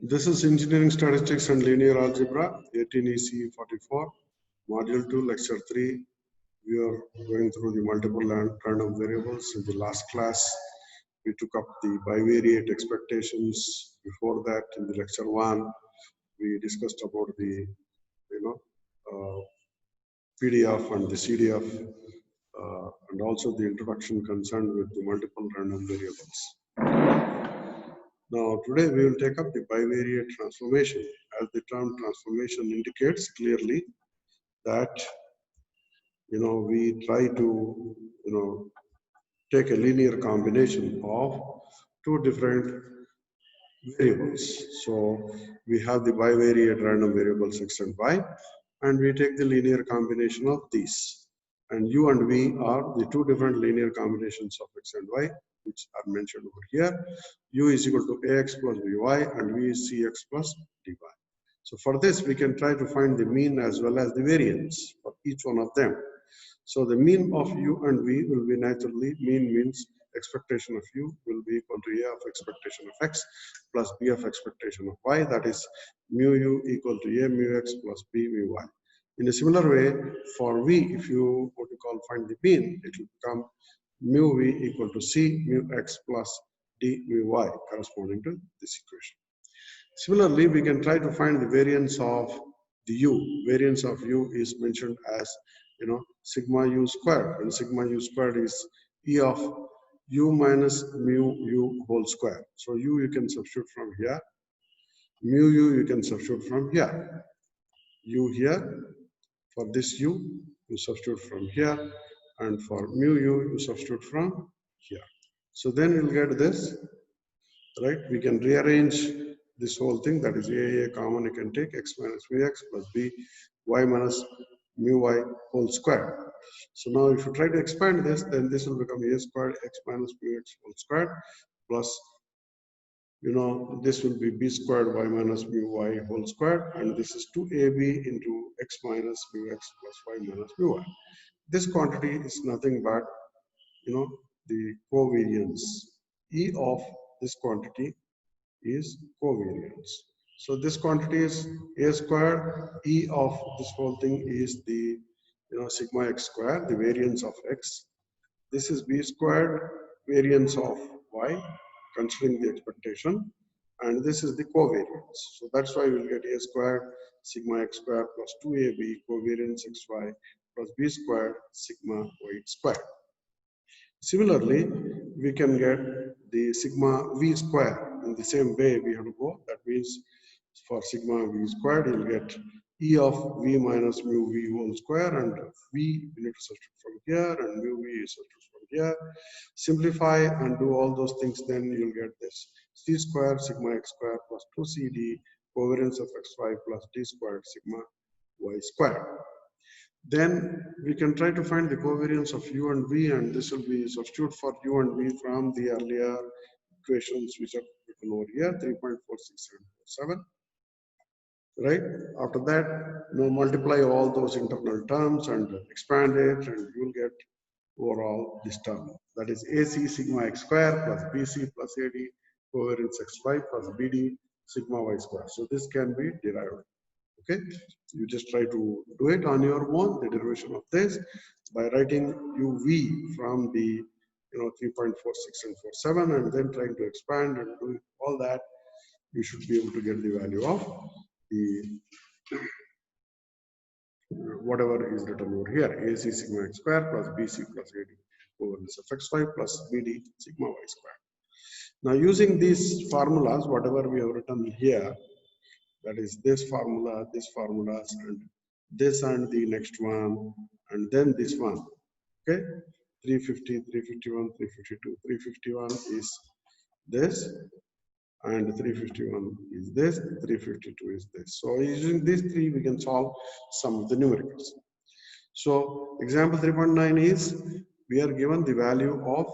This is Engineering Statistics and Linear Algebra, 18 EC 44, Module 2, Lecture 3. We are going through the multiple random variables. In the last class, we took up the bivariate expectations. Before that, in the Lecture 1, we discussed about the PDF and the CDF, and also the introduction concerned with the multiple random variables. Now, today we will take up the bivariate transformation, as the term transformation indicates clearly that we try to take a linear combination of two different variables. So we have the bivariate random variables x and y, and we take the linear combination of these. And u and v are the two different linear combinations of x and y, which are mentioned over here. U is equal to ax plus by, and v is cx plus dy. So for this, we can try to find the mean as well as the variance for each one of them. So the mean of u and v will be naturally, mean means expectation of u will be equal to a of expectation of x plus b of expectation of y, that is mu u equal to a mu x plus b mu y. In a similar way, for v, if you want to find the mean, it will become mu v equal to c mu x plus d mu y, corresponding to this equation. Similarly, we can try to find the variance of the u. Variance of u is mentioned as sigma u squared, and sigma u squared is e of u minus mu u whole square. So u you can substitute from here, mu u you can substitute from here, u here, for this u you substitute from here, and for mu u you substitute from here. So then you'll get this, right? We can rearrange this whole thing, that is a common you can take, x minus vx plus b y minus mu y whole square. So now if you try to expand this, then this will become a squared x minus mu x whole squared plus this will be b squared y minus mu y whole squared, and this is 2ab into x minus mu x plus y minus mu y. This quantity is nothing but the covariance. E of this quantity is covariance. So this quantity is a squared. E of this whole thing is the sigma x squared, the variance of x. This is b squared, variance of y, considering the expectation, and this is the covariance. So that's why we'll get a squared sigma x squared plus 2ab covariance xy plus b squared sigma y squared. Similarly, we can get the sigma v squared. In the same way we have to go. That means for sigma v squared, you'll get e of v minus mu v whole square, and v you need to substitute from here, and mu v is substitute from here. Simplify and do all those things, then you'll get this c squared sigma x squared plus 2cd covariance of xy plus d squared sigma y squared. Then we can try to find the covariance of u and v, and this will be substitute for u and v from the earlier equations which are written over here, 3.46747. Right? After that, multiply all those internal terms and expand it, and you'll get overall this term. That is AC sigma x square plus BC plus AD covariance xy plus BD sigma y square. So this can be derived. Okay, you just try to do it on your own, the derivation of this, by writing uv from the 3.46 and then trying to expand and do all that. You should be able to get the value of the whatever is written over here, AC sigma x square plus BC plus AD covariance of xy plus BD sigma y square. Now using these formulas, whatever we have written here, that is this formula, this formulas, and this and the next one, and then this one. Okay, 350, 351, 352. 351 is this, and 351 is this, 352 is this. So using these three, we can solve some of the numericals. So example 3.9 is we are given the value of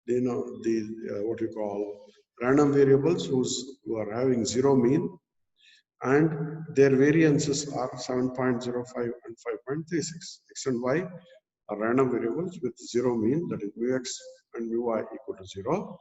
what we call random variables who are having zero mean, and their variances are 7.05 and 5.36. X and y are random variables with zero mean, that is mu x and mu y equal to 0,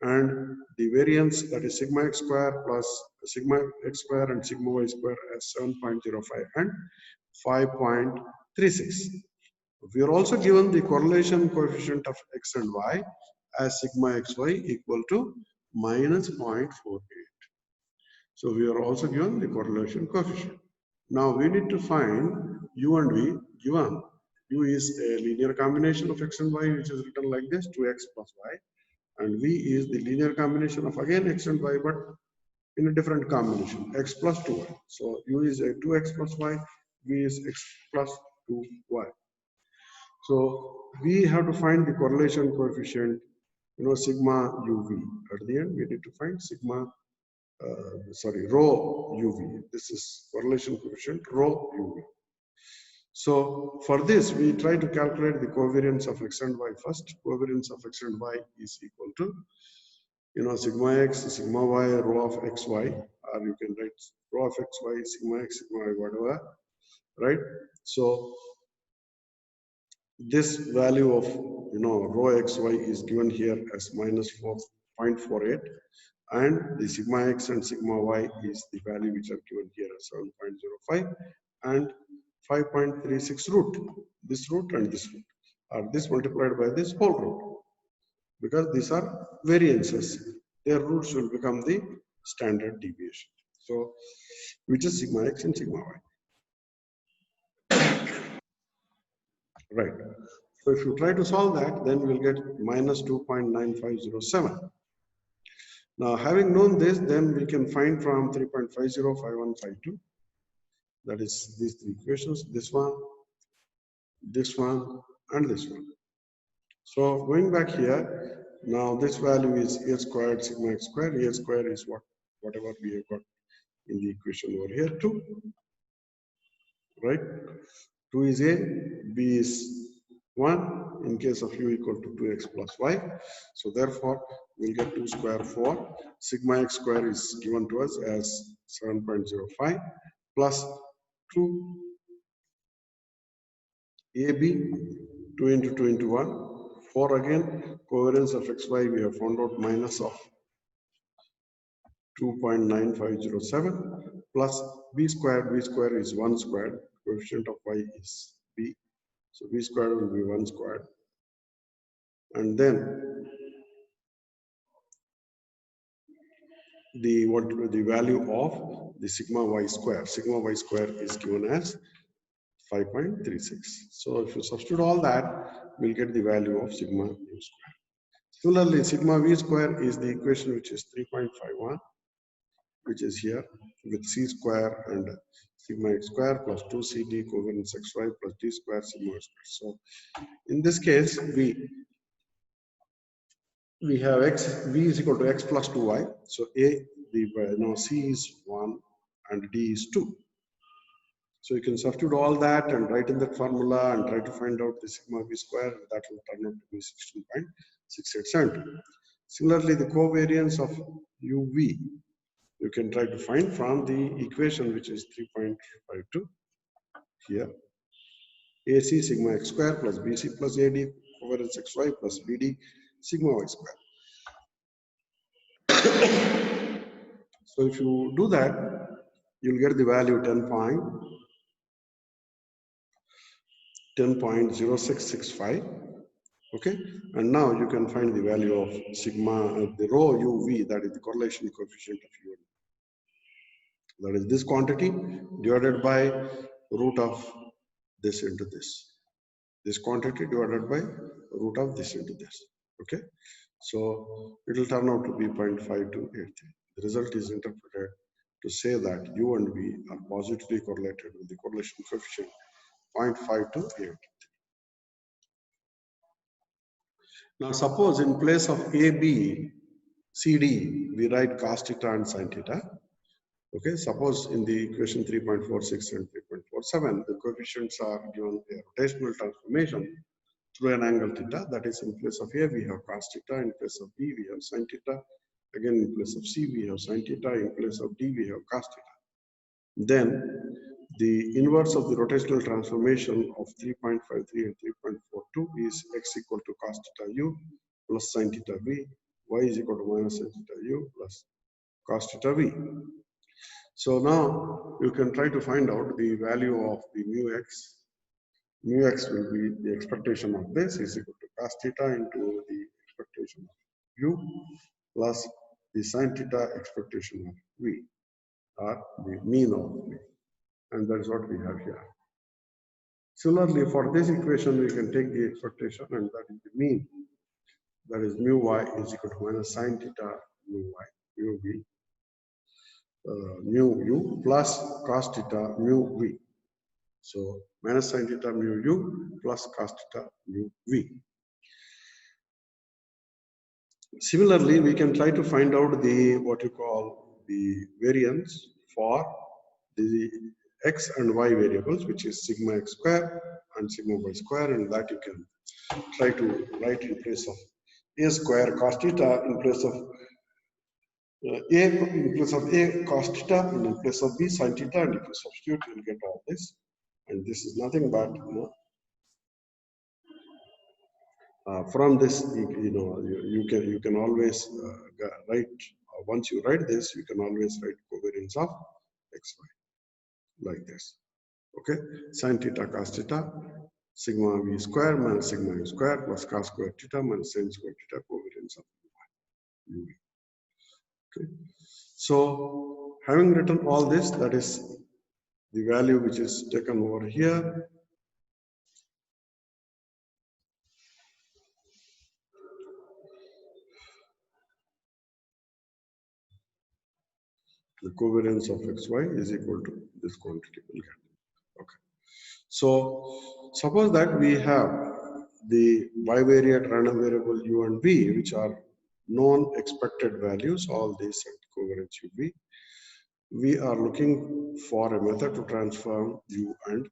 and the variance, that is sigma x square plus sigma x square and sigma y square, as 7.05 and 5.36. We are also given the correlation coefficient of x and y as sigma xy equal to minus 0.48. So we are also given the correlation coefficient. Now we need to find u and v, given u is a linear combination of x and y, which is written like this, 2x plus y, and v is the linear combination of again x and y, but in a different combination, x plus 2y. So u is a 2x plus y, v is x plus 2y. So we have to find the correlation coefficient, sigma uv. At the end, we need to find sigma, rho uv. This is correlation coefficient rho uv. So for this, we try to calculate the covariance of x and y first. Covariance of x and y is equal to, sigma x, sigma y, rho of xy, or you can write rho of xy, sigma x, sigma y, whatever, right? So this value of rho xy is given here as minus 4.48, and the sigma x and sigma y is the value which are given here as 7.05 and 5.36 root. This root and this root, or this multiplied by this whole root, because these are variances. Their roots will become the standard deviation. So which is sigma x and sigma y. Right. So if you try to solve that, then we'll get minus 2.9507. Now, having known this, then we can find from 3.505152. That is these three equations, this one, and this one. So going back here, now this value is a squared sigma x squared. A squared is whatever we have got in the equation over here, 2. Right? 2 is a, b is 1 in case of u equal to 2x plus y. So therefore, we'll get 2 square 4. Sigma x square is given to us as 7.05 plus 2 ab, 2 into 2 into 1. 4 again, covariance of xy we have found out minus of 2.9507 plus b squared is 1 squared. Coefficient of y is b. So b squared will be 1 squared. And then the value of the sigma y square. Sigma y square is given as 5.36. So if you substitute all that, we'll get the value of sigma u square. Similarly, sigma v square is the equation which is 3.51, which is here with c square and sigma x square plus 2cd covariance xy plus d square sigma y square. So in this case, we have v is equal to x plus 2y. So c is 1 and d is 2. So you can substitute all that and write in that formula and try to find out the sigma v square. That will turn out to be 16.68. Similarly, the covariance of uv, you can try to find from the equation which is 3.52 here. AC sigma x square plus BC plus AD covariance xy plus BD sigma y square. So if you do that, you'll get the value 10.0665. Okay, and now you can find the value of sigma, the rho uv, that is the correlation coefficient of u. That is this quantity divided by root of this into this. This quantity divided by root of this into this. Okay, so it will turn out to be 0.5283. The result is interpreted to say that u and v are positively correlated with the correlation coefficient 0.5283. Now suppose in place of AB, CD, we write cos theta and sin theta. Okay, suppose in the equation 3.46 and 3.47, the coefficients are given a rotational transformation through an angle theta. That is, in place of A, we have cos theta, in place of B, we have sin theta. Again, in place of C, we have sin theta, in place of D, we have cos theta. Then the inverse of the rotational transformation of 3.53 and 3.42 is x equal to cos theta u plus sin theta v y is equal to minus sin theta u plus cos theta v. So now you can try to find out the value of the mu x. Mu x will be the expectation of this is equal to cos theta into the expectation of u plus the sin theta expectation of v, or the mean of v. And that is what we have here. Similarly, for this equation, we can take the expectation, and that is the mean. That is mu y is equal to minus sin theta mu y, mu v, mu u plus cos theta mu v. So minus sin theta mu u plus cos theta mu v. Similarly, we can try to find out the what you call the variance for the x and y variables, which is sigma x square and sigma y square, and that you can try to write in place of a square cos theta in place of a cos theta, and in place of b sin theta, and if you substitute, you'll get all this. And this is nothing but from this, you can always write. Once you write this, you can always write covariance of xy like this. Okay, sin theta cos theta sigma v square minus sigma u square plus cos square theta minus sin square theta covariance of u. Okay, so having written all this, that is the value which is taken over here. The covariance of xy is equal to this quantity. Okay, so suppose that we have the bivariate random variable u and v, which are known expected values, all these at covariance u v. We are looking for a method to transform u and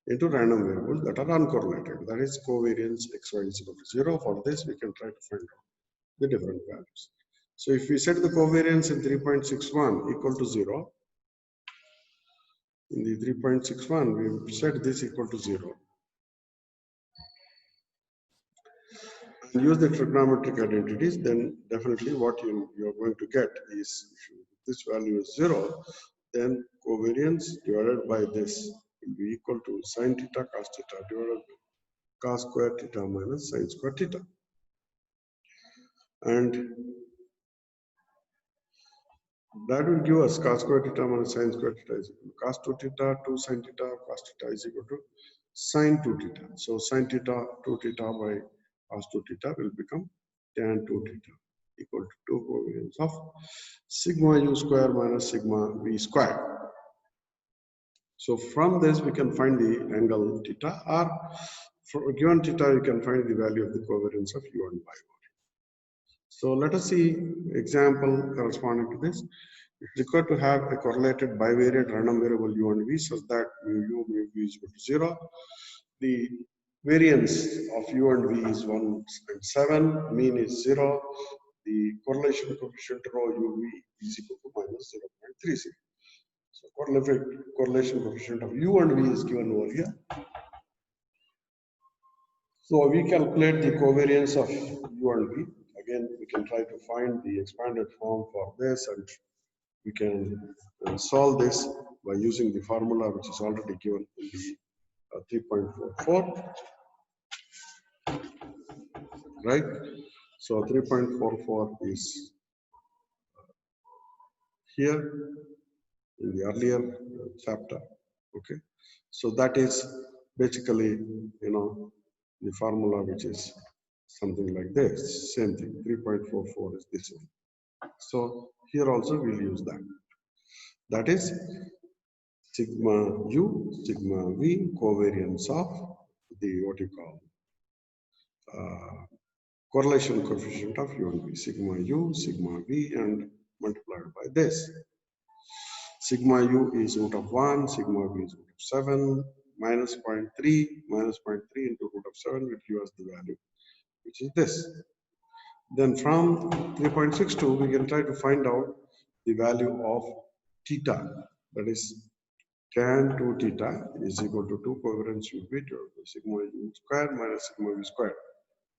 into random variables that are uncorrelated. That is covariance xy is equal to 0. For this, we can try to find out the different values. So if we set the covariance in 3.61 equal to 0, in the 3.61, we set this equal to 0. And use the trigonometric identities, then definitely what you're going to get is, if this value is 0, then covariance divided by this will be equal to sin theta cos theta divided by cos square theta minus sin square theta. And that will give us cos square theta minus sin square theta is equal to cos 2 theta 2 sin theta cos theta is equal to sin 2 theta. So sin theta 2 theta by cos 2 theta will become tan 2 theta equal to 2 covariance of sigma u square minus sigma v square. So from this we can find the angle theta, or for a given theta you can find the value of the covariance of u and y. So let us see example corresponding to this. It's required to have a correlated bivariate random variable u and v such that mu u mu v is equal to 0. The variance of u and v is 1 and 7, mean is 0. The correlation coefficient rho u v is equal to minus 0.30. So correlation coefficient of u and v is given over here. So we calculate the covariance of u and v. Again, we can try to find the expanded form for this, and we can solve this by using the formula which is already given in the 3.44, right? So 3.44 is here in the earlier chapter. Okay, so that is basically the formula which is something like this. Same thing, 3.44 is this one. So here also we'll use that. That is sigma u, sigma v, covariance of the what you call correlation coefficient of u and v, sigma u, sigma v, and multiplied by this. Sigma u is root of 1, sigma v is root of 7, minus 0.3, minus 0.3 into root of 7 will give us the value, which is this. Then from 3.62, we can try to find out the value of theta, that is tan 2 theta is equal to 2 covariance u v divided by sigma u square minus sigma v square.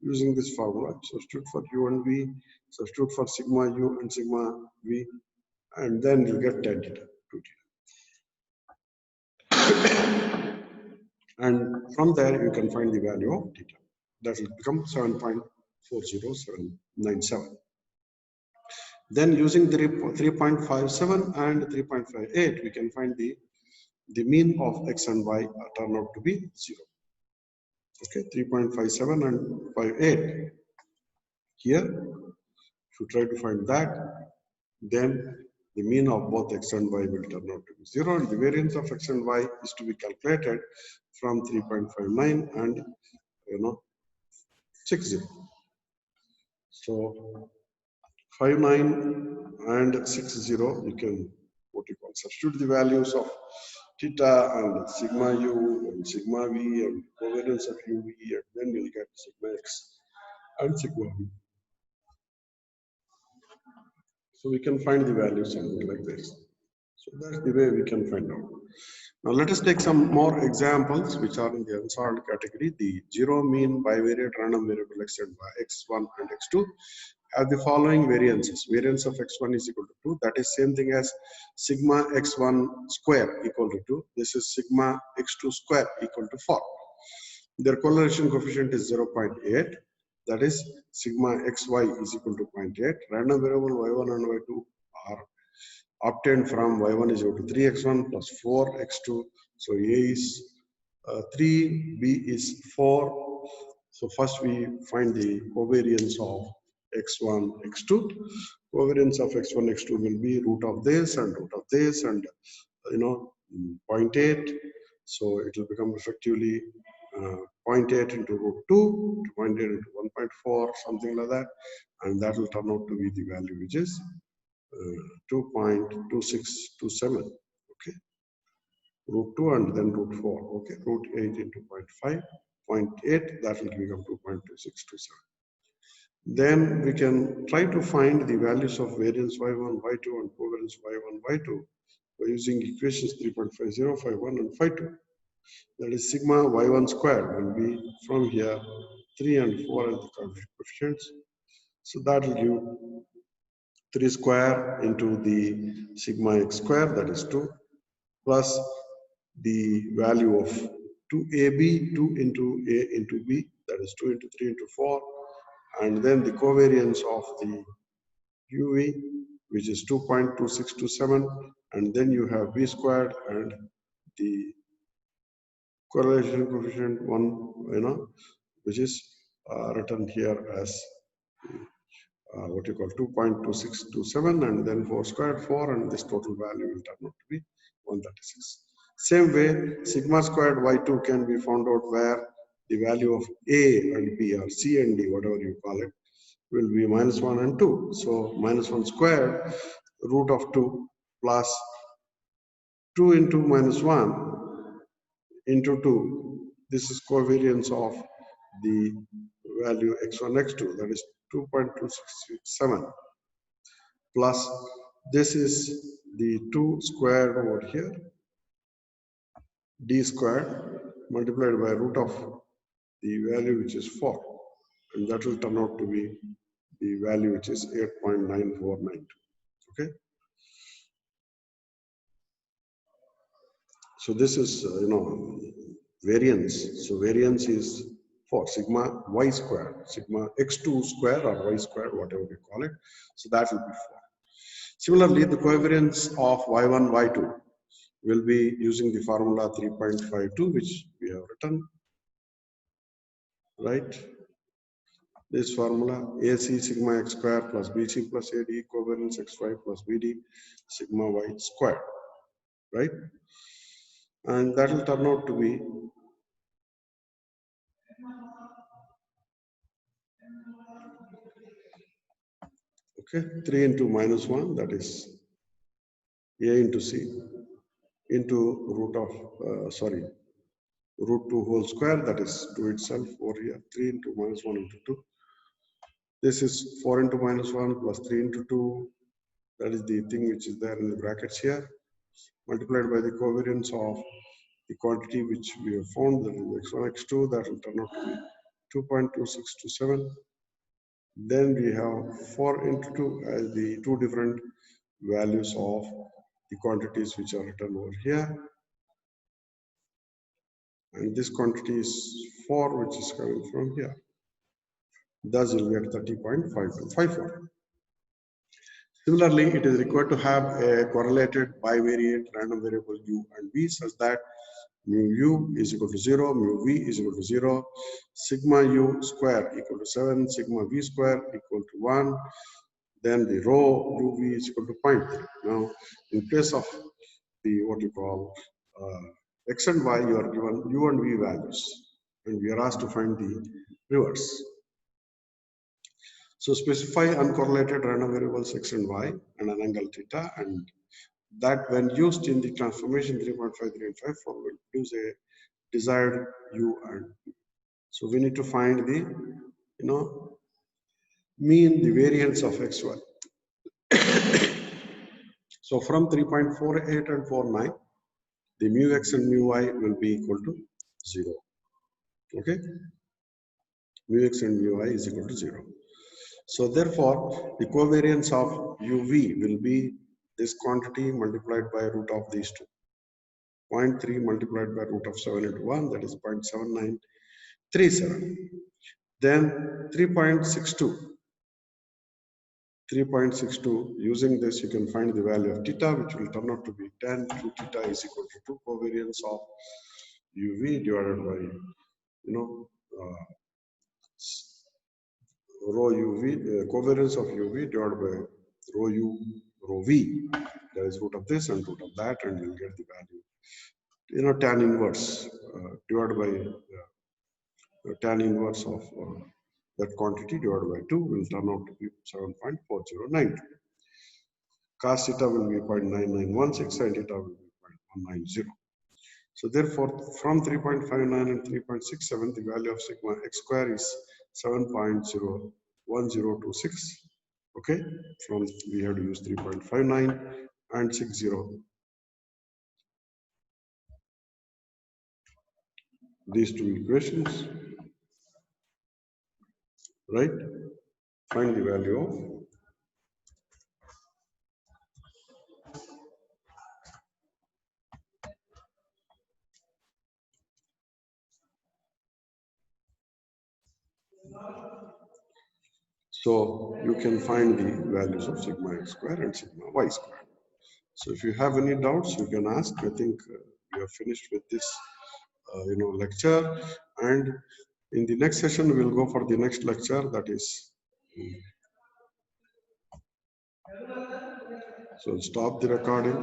using this formula. Substitute for u and v, substitute for sigma u and sigma v, and then you get tan theta, 2 theta. And from there you can find the value of theta. That will become 7.40797. Then using the 3.57 and 3.58, we can find the mean of x and y turn out to be 0. Okay, 3.57 and 58. Here, if you try to find that, then the mean of both x and y will turn out to be 0, and the variance of x and y is to be calculated from 3.59 and 60. So 59 and 60, you can substitute the values of theta and sigma u and sigma v and covariance of uv, and then you'll get sigma x and sigma v. So we can find the value something like this. So that's the way we can find out. Now let us take some more examples which are in the unsolved category. The zero mean bivariate random variable x1 and x2 have the following variances. Variance of x1 is equal to 2. That is same thing as sigma x1 square equal to 2. This is sigma x2 square equal to 4. Their correlation coefficient is 0.8. That is sigma xy is equal to 0.8. Random variable y1 and y2 are obtained from y1 is equal to 3x1 plus 4x2. So a is 3, b is 4. So first we find the covariance of x1, x2. Covariance of x1, x2 will be root of this and root of this, and 0.8. So it will become effectively 0.8 into root 2, 0.8 into 1.4, something like that, and that will turn out to be the value which is 2.2627. Okay, root 2 and then root 4. Okay, root 8 into 0.5, 0.8, that will become 2.2627. Then we can try to find the values of variance y1, y2 and covariance y1, y2 by using equations 3.50, 51 and 52. That is sigma y1 squared will be from here 3 and 4 as the coefficients. So that will give 3 square into the sigma x square, that is 2, plus the value of 2ab, 2 into a into b, that is 2 into 3 into 4, and then the covariance of the uv, which is 2.2627, and then you have b squared and the correlation coefficient 1, which is written here as what you call 2.2627, and then 4 squared 4, and this total value will turn out to be 136. Same way, sigma squared y2 can be found out where the value of a and b or c and d, whatever you call it, will be -1 and 2. So -1 squared root of 2 plus 2 into -1 into 2. This is covariance of the value x1, x2, that is 2.2667, plus this is the 2 squared over here, d squared multiplied by root of the value which is 4, and that will turn out to be the value which is 8.9492. Okay. So this is variance. So variance is for sigma y square, sigma x2 square or y square, whatever we call it. So that will be 4. Similarly, the covariance of y1, y2 will be using the formula 3.52, which we have written, right? This formula AC sigma x square plus BC plus AD covariance xy plus BD sigma y square, right? And that will turn out to be okay, 3 into -1, that is A into C into root of root 2 whole square, that is 2 itself over here, 3 into -1 into 2. This is 4 into -1 plus 3 into 2, that is the thing which is there in the brackets here, multiplied by the covariance of the quantity which we have found, that is x1, x2, that will turn out to be 2.2627. Then we have 4 into 2 as the two different values of the quantities which are written over here. And this quantity is 4, which is coming from here. Thus, you'll get 30.5254. Similarly, it is required to have a correlated bivariate random variable u and v such that mu u is equal to 0, mu v is equal to 0, sigma u square equal to 7, sigma v square equal to 1, then the rho uv is equal to 0.3. Now, in place of the what you call x and y, you are given u and v values, and we are asked to find the reverse. So specify uncorrelated random variables x and y and an angle theta, and that when used in the transformation 3.53 and 54 will produce a desired u and v. So we need to find the mean, the variance of xy. So from 3.48 and 49, the mu x and mu y will be equal to 0. Okay, mu x and mu y is equal to 0. So therefore, the covariance of uv will be this quantity multiplied by root of these two. 0.3 multiplied by root of 7 into 1, that is 0.7937. Then 3.62, using this you can find the value of theta, which will turn out to be 10. 2 theta is equal to 2 covariance of uv divided by rho uv, covariance of uv divided by rho u rho v, that is root of this and root of that, and you'll get the value tan inverse divided by tan inverse of that quantity divided by 2 will turn out to be 7.4092. Cos theta will be 0.9916, sin theta will be 0.190. So therefore, from 3.59 and 3.67, the value of sigma x square is 7.01026. Okay, from we have to use 3.59 and 60. These two equations, right? Find the value of so you can find the values of sigma x square and sigma y square. So if you have any doubts, you can ask. I think we are finished with this lecture, and in the next session we will go for the next lecture, that is so stop the recording.